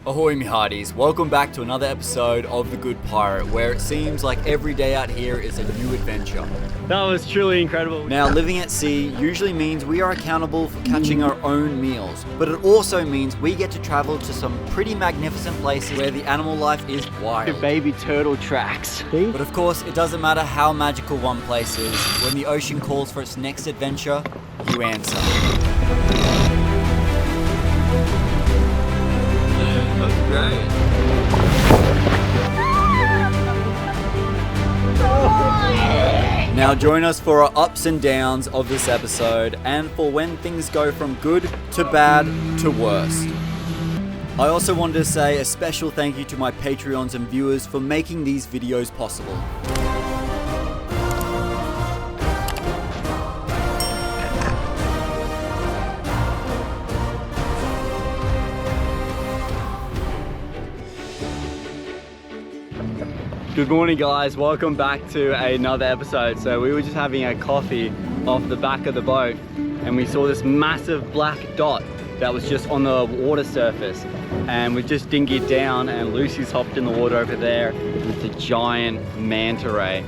Ahoy me hearties, welcome back to another episode of The Good Pirate, where it seems like every day out here is a new adventure. That was truly incredible. Now, living at sea usually means we are accountable for catching our own meals, but it also means we get to travel to some pretty magnificent places where the animal life is wild. Baby turtle tracks. But of course, it doesn't matter how magical one place is. When the ocean calls for its next adventure, you answer. That's great. Now join us for our ups and downs of this episode and for when things go from good to bad to worse. I also wanted to say a special thank you to my Patreons and viewers for making these videos possible. Good morning guys, welcome back to another episode. So we were just having a coffee off the back of the boat and we saw this massive black dot that was just on the water surface, and we just dinghied down and Lucy's hopped in the water over there with the giant manta ray.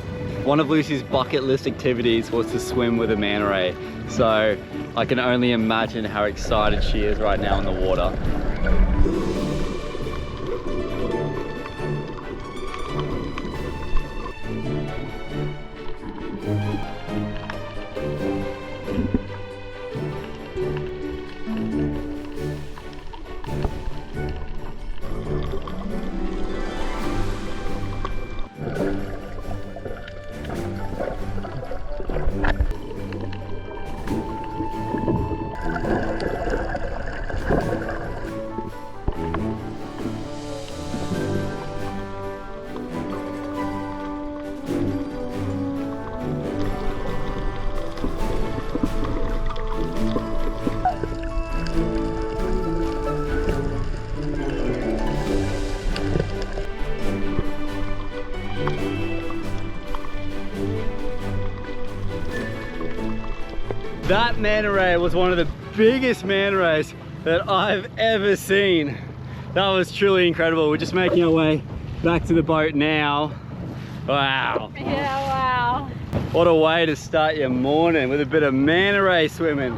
One of Lucy's bucket list activities was to swim with a manta ray, so I can only imagine how excited she is right now in the water. That manta ray was one of the biggest manta rays that I've ever seen. That was truly incredible. We're just making our way back to the boat now. Wow. Yeah, wow. What a way to start your morning with a bit of manta ray swimming.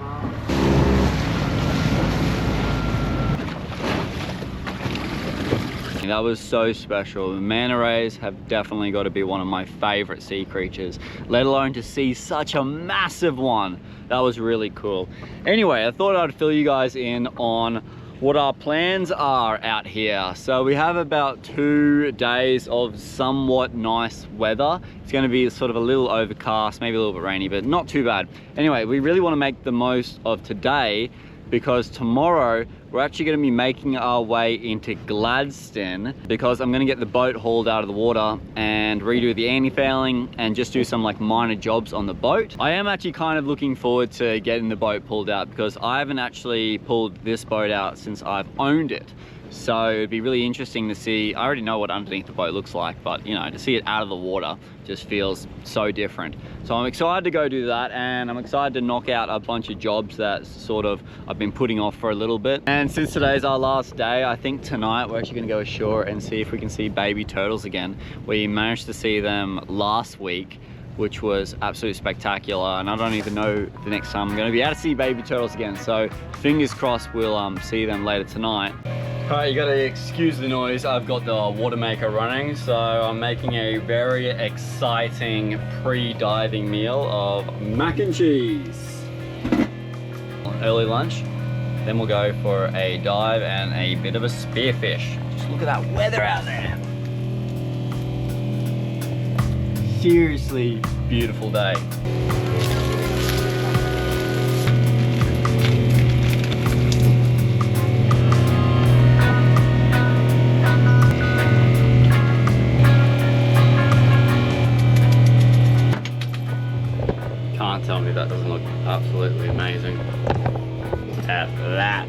That was so special. The manta rays have definitely got to be one of my favorite sea creatures, let alone to see such a massive one. That was really cool. Anyway, I thought I'd fill you guys in on what our plans are out here. So we have about 2 days of somewhat nice weather. It's going to be sort of a little overcast, maybe a little bit rainy, but not too bad. Anyway, we really want to make the most of today, because tomorrow we're actually going to be making our way into Gladstone, because I'm going to get the boat hauled out of the water and redo the anti-fouling and just do some like minor jobs on the boat. I am actually kind of looking forward to getting the boat pulled out, because I haven't actually pulled this boat out since I've owned it. So it'd be really interesting to see. I already know what underneath the boat looks like, but you know, to see it out of the water just feels so different. So I'm excited to go do that, and I'm excited to knock out a bunch of jobs that sort of I've been putting off for a little bit. And since today's our last day, I think tonight we're actually gonna go ashore and see if we can see baby turtles again. We managed to see them last week, which was absolutely spectacular, and I don't even know the next time I'm gonna be able to see baby turtles again. So fingers crossed we'll see them later tonight. All right, you gotta excuse the noise. I've got the water maker running, so I'm making a very exciting pre-diving meal of mac and cheese. Early lunch, then we'll go for a dive and a bit of a spearfish. Just look at that weather out there. Seriously beautiful day. Can't tell me that doesn't look absolutely amazing. At that.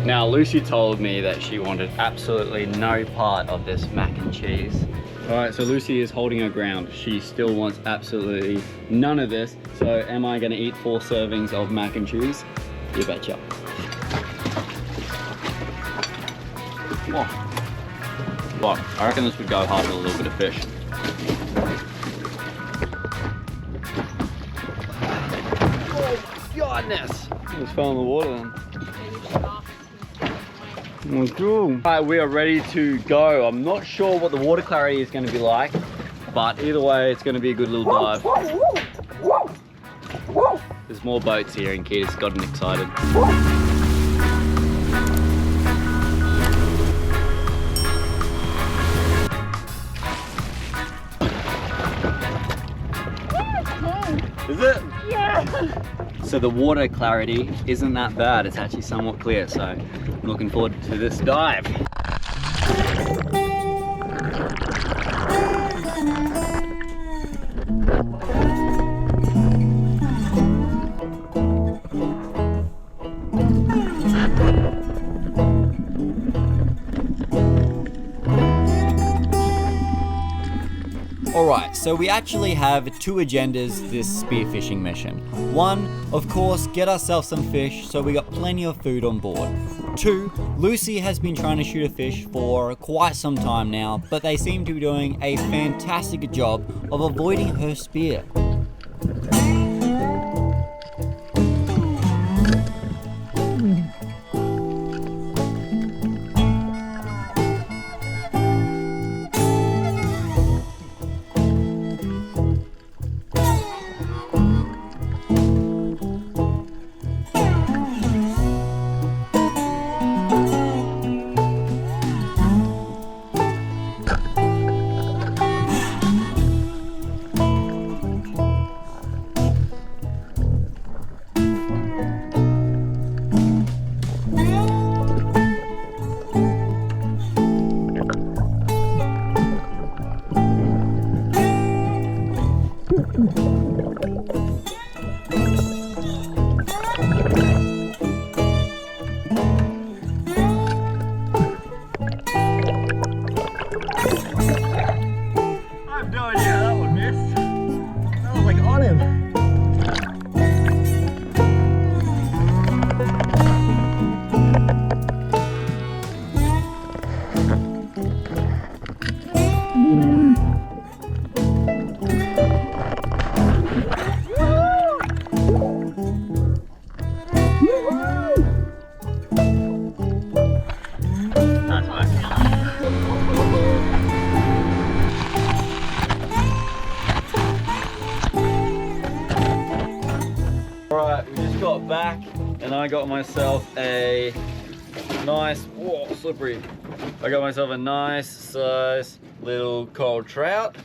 Now Lucy told me that she wanted absolutely no part of this mac and cheese. All right, so Lucy is holding her ground. She still wants absolutely none of this. So am I gonna eat 4 servings of mac and cheese? You betcha. Well, I reckon this would go hard with a little bit of fish. Oh, goodness! I just fell in the water then. Oh, cool. Alright, we are ready to go. I'm not sure what the water clarity is going to be like, but either way, it's going to be a good little dive. There's more boats here and Keita's gotten excited. Is it? Yeah! So the water clarity isn't that bad. It's actually somewhat clear, so I'm looking forward to this dive. Alright, so we actually have two agendas this spearfishing mission. One, of course, get ourselves some fish so we got plenty of food on board. Two, Lucy has been trying to shoot a fish for quite some time now, but they seem to be doing a fantastic job of avoiding her spear. Alright, we just got back and I got myself a nice, whoa, slippery. I got myself a nice size little coral trout,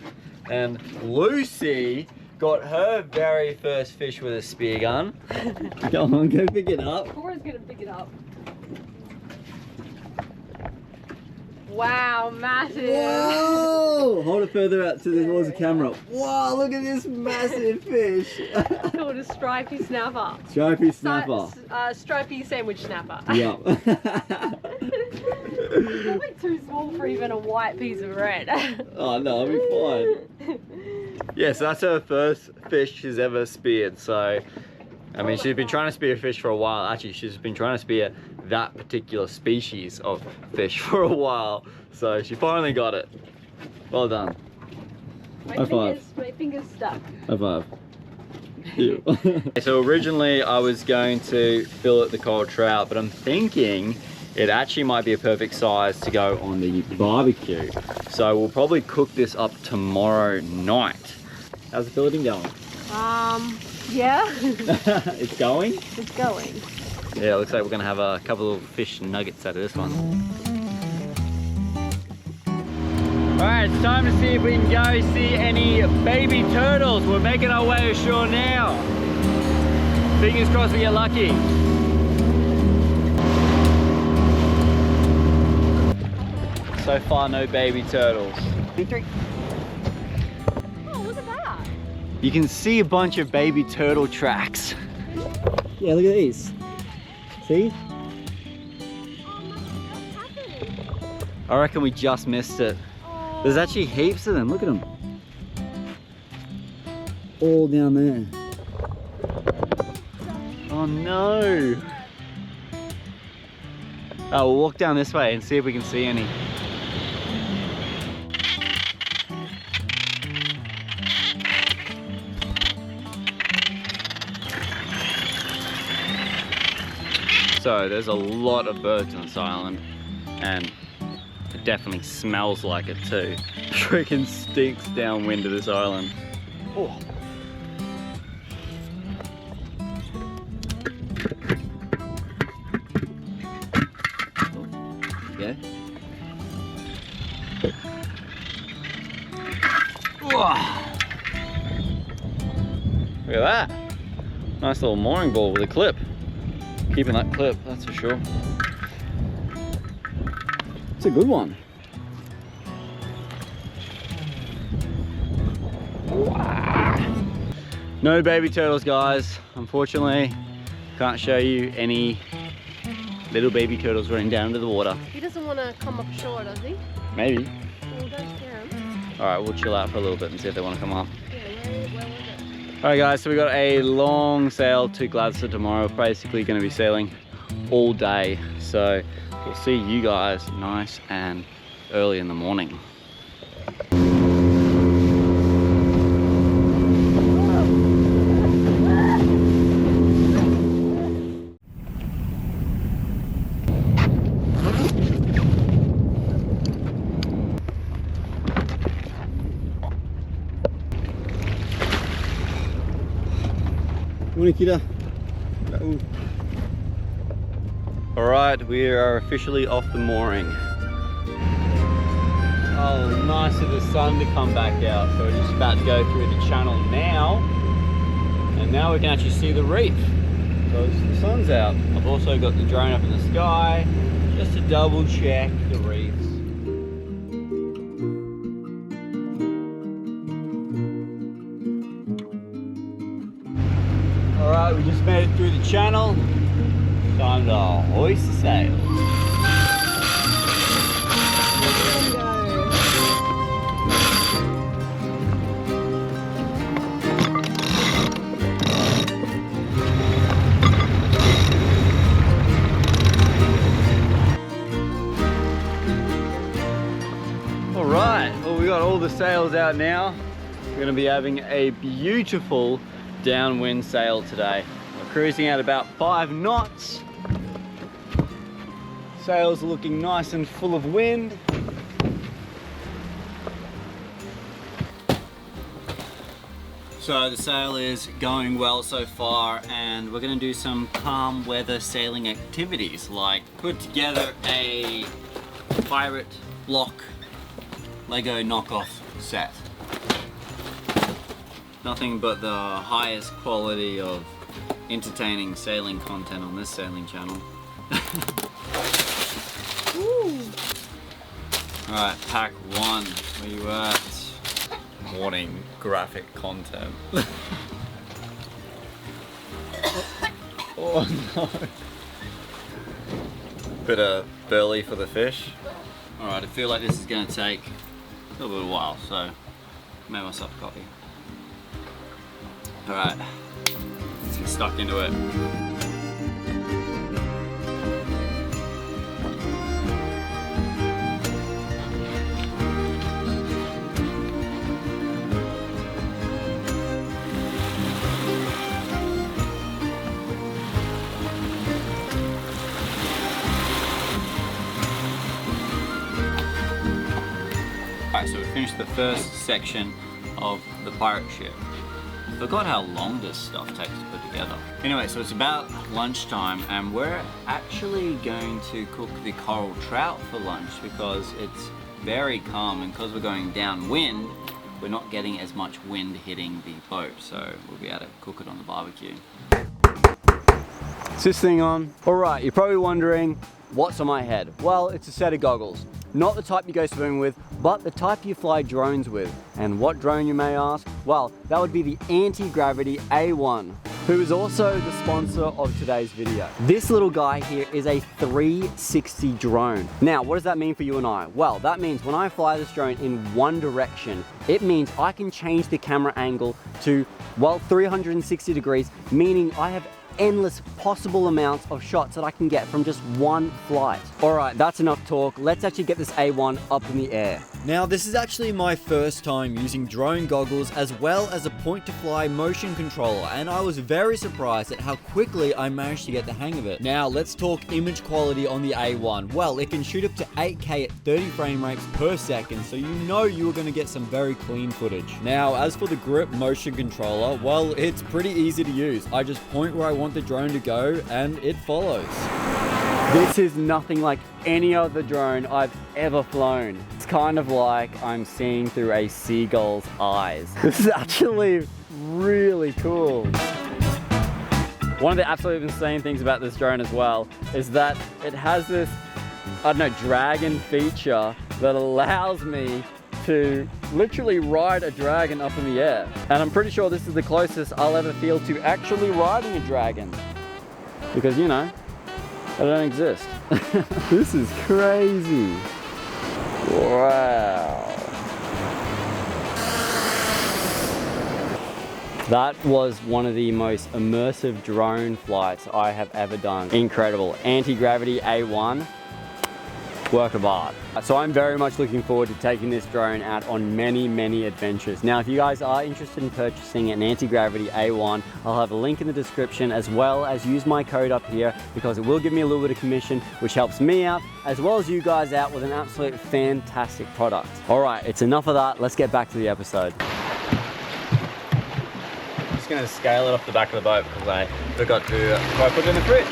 and Lucy got her very first fish with a spear gun. Come on, go pick it up. Cora's gonna pick it up. Wow, massive. Whoa! Hold it further out towards the camera. Wow, look at this massive fish. Called a stripy snapper. Stripy snapper. Stripy sandwich snapper. Yep. It's probably too small for even a white piece of bread. Oh no, I'll be fine. Yeah, so that's her first fish she's ever speared. So, I mean, she's been trying to spear fish for a while. Actually, she's been trying to spear that particular species of fish for a while. So she finally got it. Well done. My fingers stuck. High five. So originally I was going to fillet the coral trout, but I'm thinking it actually might be a perfect size to go on the barbecue. So we'll probably cook this up tomorrow night. How's the filleting going? Yeah. It's going? It's going. Yeah, it looks like we're gonna have a couple of fish nuggets out of this one. Alright, it's time to see if we can go see any baby turtles. We're making our way ashore now. Fingers crossed we get lucky. So far, no baby turtles. Oh, look at that. You can see a bunch of baby turtle tracks. Yeah, look at these. See? What's happening? I reckon we just missed it. Oh. There's actually heaps of them. Look at them. All down there. Oh no. We'll walk down this way and see if we can see any. So there's a lot of birds on this island, and it definitely smells like it too. Freaking stinks downwind of this island. Oh. Yeah. Look at that. Nice little mooring ball with a clip. Keeping that clip, that's for sure. It's a good one. Wow. No baby turtles, guys. Unfortunately, can't show you any little baby turtles running down into the water. He doesn't want to come up shore, does he? Maybe. Well, don't scare him. Alright, we'll chill out for a little bit and see if they want to come up. Yeah, where was it? Alright guys, so we got a long sail to Gladstone tomorrow. Basically going to be sailing all day. So we'll see you guys nice and early in the morning. Alright, we are officially off the mooring. Oh, nice of the sun to come back out. So we're just about to go through the channel now. And now we can actually see the reef because the sun's out. I've also got the drone up in the sky just to double check the reefs. Alright, we just made it through the channel. Time to hoist the sail. Alright, well, we got all the sails out now. We're going to be having a beautiful downwind sail today. We're cruising at about 5 knots. Sails are looking nice and full of wind. So the sail is going well so far, and we're going to do some calm weather sailing activities like put together a pirate block Lego knockoff set. Nothing but the highest quality of entertaining sailing content on this sailing channel. Alright, pack 1, where you at? Warning, graphic content. Oh no. Bit of burley for the fish. Alright, I feel like this is going to take a little bit of a while, so make myself a coffee. Alright, let's get stuck into it. Alright, so we finished the first section of the pirate ship. Forgot how long this stuff takes to put together. Anyway, so it's about lunchtime and we're actually going to cook the coral trout for lunch because it's very calm, and because we're going downwind, we're not getting as much wind hitting the boat, so we'll be able to cook it on the barbecue. Is this thing on? Alright, you're probably wondering what's on my head. Well, it's a set of goggles. Not the type you go swimming with, but the type you fly drones with. And what drone, you may ask? Well, that would be the anti-gravity A1, who is also the sponsor of today's video. This little guy here is a 360 drone. Now, what does that mean for you and I? Well, that means when I fly this drone in one direction, it means I can change the camera angle to, well, 360 degrees, meaning I have endless possible amounts of shots that I can get from just one flight. All right, that's enough talk. Let's actually get this A1 up in the air. Now, this is actually my first time using drone goggles as well as a point-to-fly motion controller, and I was very surprised at how quickly I managed to get the hang of it. Now, let's talk image quality on the A1. Well, it can shoot up to 8K at 30 frame rates per second, so you know you are going to get some very clean footage. Now, as for the grip motion controller, well, it's pretty easy to use. I just point where I want the drone to go, and it follows. This is nothing like any other drone I've ever flown. It's kind of like I'm seeing through a seagull's eyes. This is actually really cool. One of the absolutely insane things about this drone as well is that it has this, I don't know, dragon feature that allows me to literally ride a dragon up in the air. And I'm pretty sure this is the closest I'll ever feel to actually riding a dragon. Because, you know, I don't exist. This is crazy. Wow. That was one of the most immersive drone flights I have ever done. Incredible. Anti-gravity A1. Work of art. So I'm very much looking forward to taking this drone out on many, many adventures. Now, if you guys are interested in purchasing an anti-gravity A1, I'll have a link in the description, as well as use my code up here, because it will give me a little bit of commission, which helps me out, as well as you guys out, with an absolute fantastic product. All right, it's enough of that. Let's get back to the episode. I'm just gonna scale it off the back of the boat because I forgot to put it in the fridge.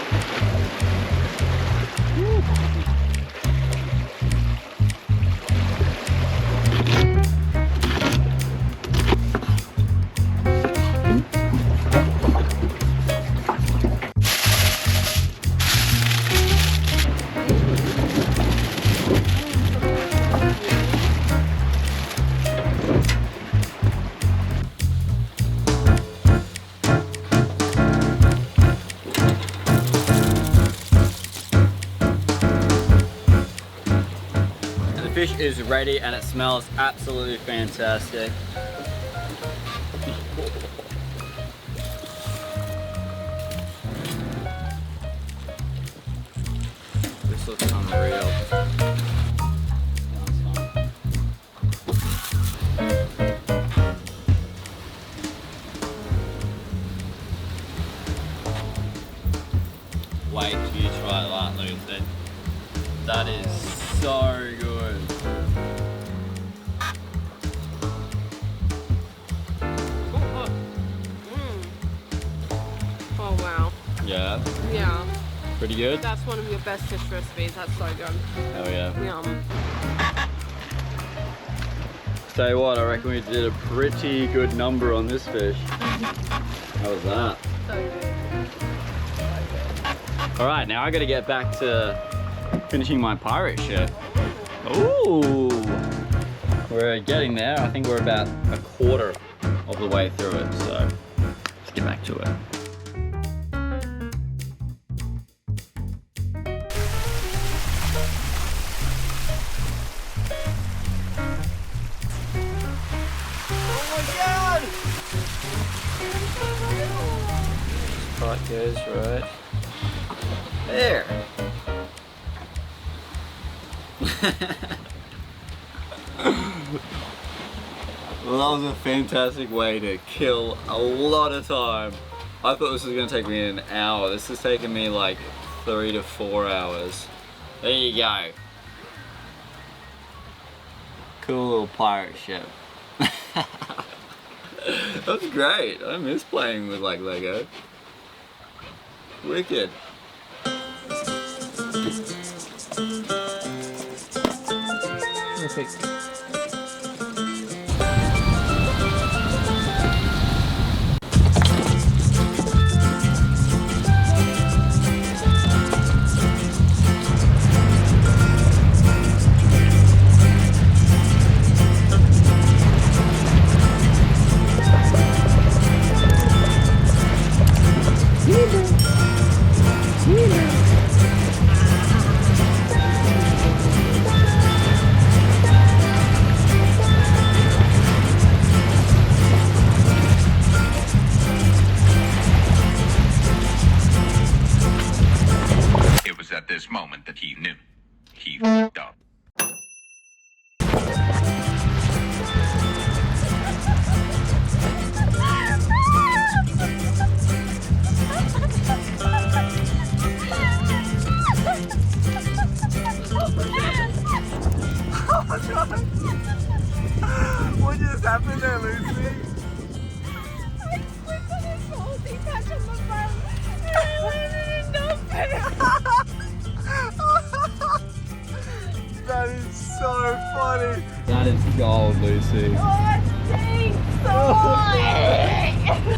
Fish is ready and it smells absolutely fantastic. This looks unreal. Wait till you try that, Lucy. That is so good. Oh wow. Yeah, Yeah. pretty good. That's one of your best fish recipes. That's so good. Oh yeah. Yum. Tell you what, I reckon we did a pretty good number on this fish. How was that? So good. All right, now I gotta get back to finishing my pirate ship. Ooh, we're getting there. I think we're about a quarter of the way through it, so let's get back to it. Spot goes right there. Well, that was a fantastic way to kill a lot of time. I thought this was going to take me an hour. This has taken me like 3 to 4 hours. There you go. Cool little pirate ship. That's great. I miss playing with like Lego. Wicked. Perfect. What just happened there, Lucy? That is so funny. That is gold, Lucy.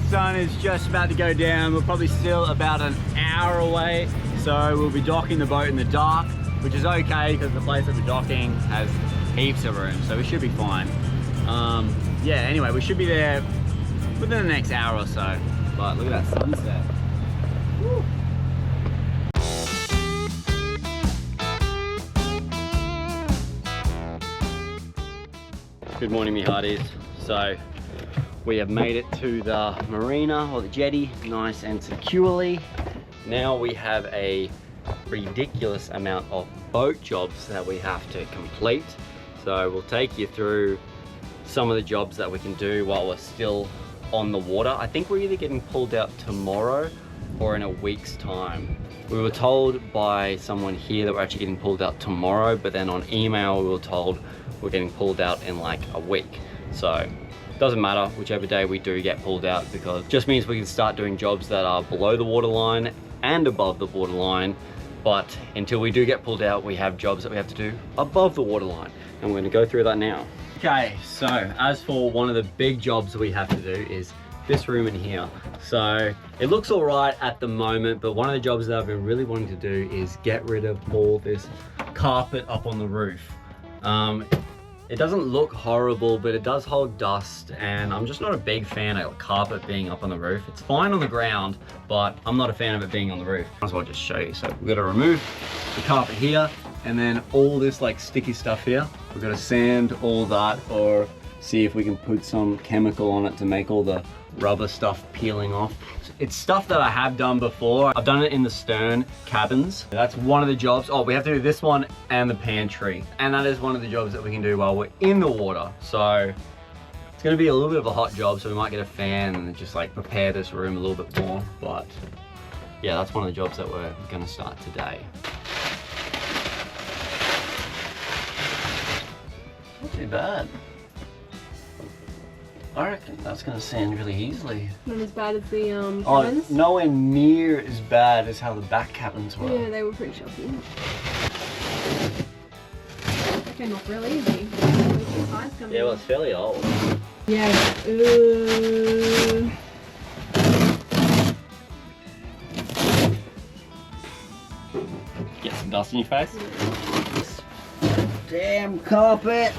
Sun is just about to go down. We're probably still about an hour away, so we'll be docking the boat in the dark, which is okay because the place that we're docking has heaps of room, so we should be fine. Yeah, anyway, we should be there within the next hour or so. But look at that sunset. Woo. Good morning, me hearties. So we have made it to the marina or the jetty nice and securely. Now we have a ridiculous amount of boat jobs that we have to complete. So we'll take you through some of the jobs that we can do while we're still on the water. I think we're either getting pulled out tomorrow or in a week's time. We were told by someone here that we're actually getting pulled out tomorrow, but then on email we were told we're getting pulled out in like a week. So it doesn't matter whichever day we do get pulled out, because it just means we can start doing jobs that are below the waterline and above the waterline. But until we do get pulled out, we have jobs that we have to do above the waterline, and we're going to go through that now. Okay, so as for one of the big jobs that we have to do is this room in here. So it looks all right at the moment, but one of the jobs that I've been really wanting to do is get rid of all this carpet up on the roof. It doesn't look horrible, but it does hold dust, and I'm just not a big fan of carpet being up on the roof. It's fine on the ground, but I'm not a fan of it being on the roof. Might as well just show you. So we've got to remove the carpet here, and then all this like sticky stuff here. We've got to sand all that, or see if we can put some chemical on it to make all the rubber stuff peeling off. It's stuff that I have done before. I've done it in the stern cabins. That's one of the jobs. Oh, we have to do this one and the pantry. And that is one of the jobs that we can do while we're in the water. So it's gonna be a little bit of a hot job, so we might get a fan and just like prepare this room a little bit more. But yeah, that's one of the jobs that we're gonna start today. Not too bad. I reckon that's gonna sand really easily. Not as bad as the Oh, cabins? nowhere near as bad as how the back cabins were. Yeah, they were pretty shocking. That came off real easy. Yeah, well, it's fairly old. Yeah. Get some dust in your face. Damn carpet!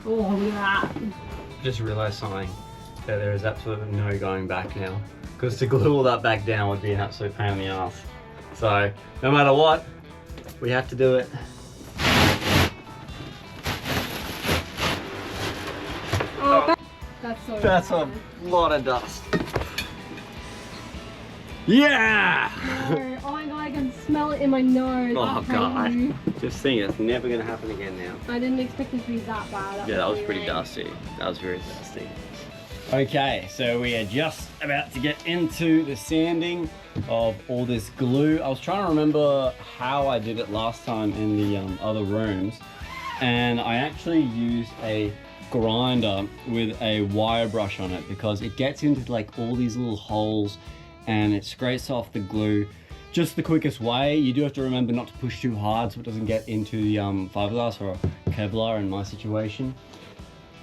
Oh, look at that. Just realised something, that there is absolutely no going back now, because to glue all that back down would be an absolute pain in the ass. So no matter what, we have to do it. Oh, that's so a lot of dust. Yeah! No. Oh my god, I can smell it in my nose. Oh I hate god. you. Just think, it's never gonna happen again now. I didn't expect it to be that bad. Yeah, that was pretty dusty. That was very dusty. Okay, so we are just about to get into the sanding of all this glue. I was trying to remember how I did it last time in the other rooms, and I actually used a grinder with a wire brush on it, because it gets into like all these little holes and it scrapes off the glue just the quickest way. You do have to remember not to push too hard so it doesn't get into the fiberglass or Kevlar in my situation.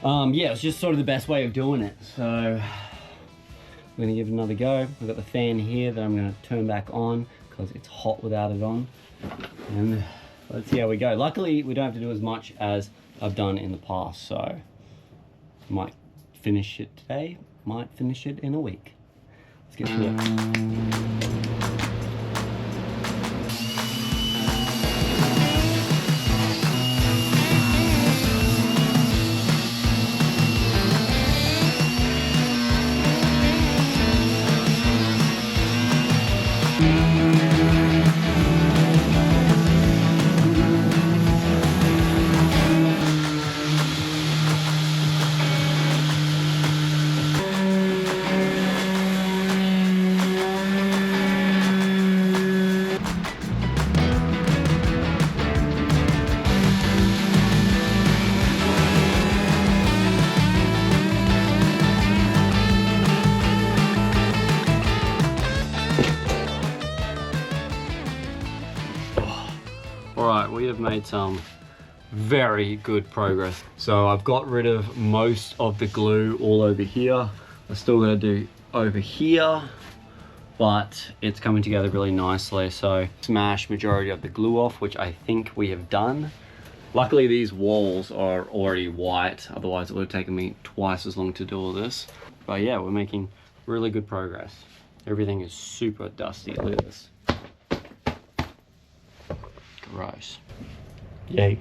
Yeah, it's just sort of the best way of doing it. So I'm gonna give it another go. I've got the fan here that I'm gonna turn back on because it's hot without it on. And let's see how we go. Luckily, we don't have to do as much as I've done in the past, so might finish it today, might finish it in a week. Let's get to it. have made some very good progress. So I've got rid of most of the glue all over here. I'm still gonna do over here, but it's coming together really nicely. So smash majority of the glue off, which I think we have done. Luckily these walls are already white, otherwise it would have taken me twice as long to do all this. But yeah, we're making really good progress. Everything is super dusty. Look at this. Gross. Yay.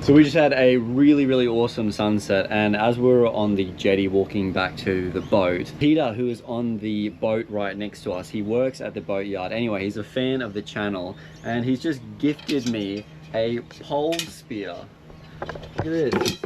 So we just had a really awesome sunset, and as we were on the jetty walking back to the boat, Peter, who is on the boat right next to us, he works at the Boatyard. Anyway, he's a fan of the channel and he's just gifted me a pole spear. Look at this.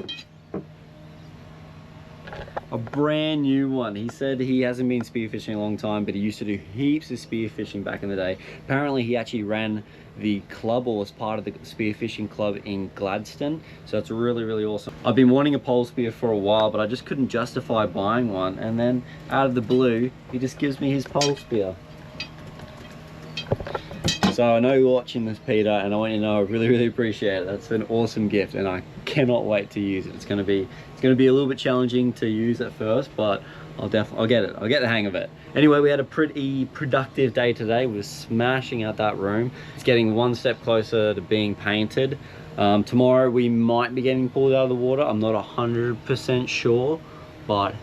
A brand new one. He said he hasn't been spearfishing a long time, but he used to do heaps of spearfishing back in the day. Apparently he actually ran the club, or was part of the spearfishing club in Gladstone, so it's really awesome. I've been wanting a pole spear for a while, but I just couldn't justify buying one, and then out of the blue he just gives me his pole spear. So I know you're watching this, Peter, and I want you to know I really appreciate it. That's an awesome gift and I cannot wait to use it. It's gonna be a little bit challenging to use at first, but I'll get the hang of it. Anyway, we had a pretty productive day today. We were smashing out that room. It's getting one step closer to being painted. Tomorrow we might be getting pulled out of the water. I'm not 100% sure, but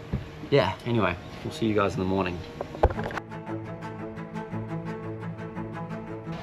yeah, anyway, we'll see you guys in the morning.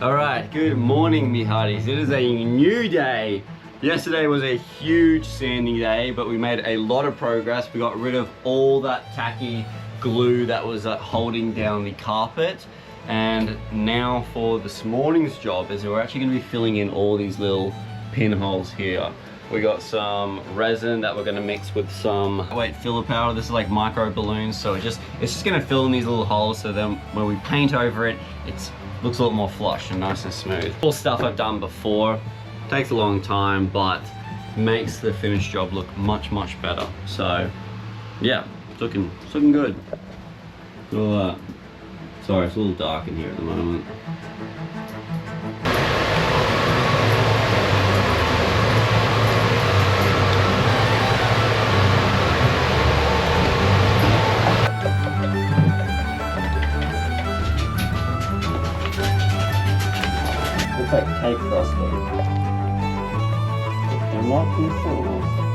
All right, good morning, me hearties. It is a new day. Yesterday was a huge sanding day, but we made a lot of progress. We got rid of all that tacky glue that was holding down the carpet. And now for this morning's job is we're actually gonna be filling in all these little pinholes here. We got some resin that we're gonna mix with some filler powder. This is like micro balloons, so it's just gonna fill in these little holes, so then when we paint over it, it looks a lot more flush and nice and smooth. All stuff I've done before. Takes a long time, but makes the finished job look much better. So yeah, it's looking good. Sorry, it's a little dark in here at the moment. Looks like cake frosting. And what is this?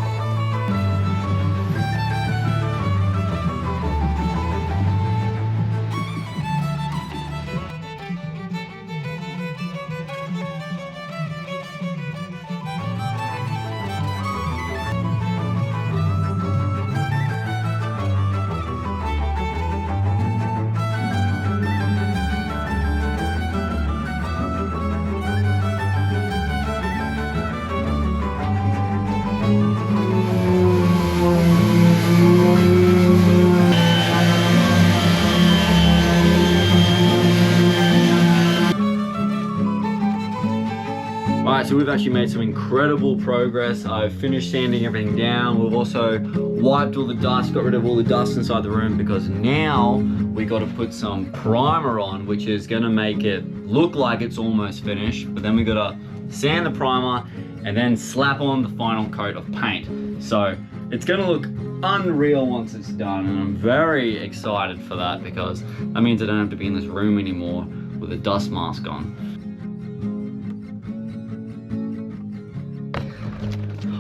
Alright, so we've actually made some incredible progress. I've finished sanding everything down. We've also wiped all the dust, got rid of all the dust inside the room, because now we got to put some primer on, which is going to make it look like it's almost finished, but then we got to sand the primer and then slap on the final coat of paint. So it's going to look unreal once it's done, and I'm very excited for that, because that means I don't have to be in this room anymore with a dust mask on.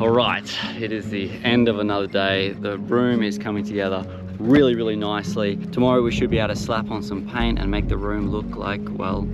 Alright, it is the end of another day. The room is coming together really nicely. Tomorrow we should be able to slap on some paint and make the room look like, well,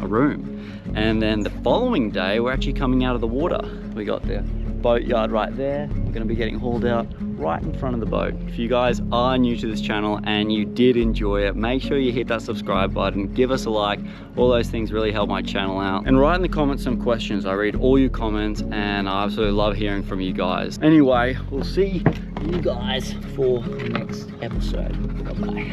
a room. And then the following day we're actually coming out of the water. We got the Boatyard right there. We're going to be getting hauled out right in front of the boat. If you guys are new to this channel and you did enjoy it, make sure you hit that subscribe button, give us a like. All those things really help my channel out. And write in the comments some questions. I read all your comments and I absolutely love hearing from you guys. Anyway, we'll see you guys for the next episode. Bye-bye.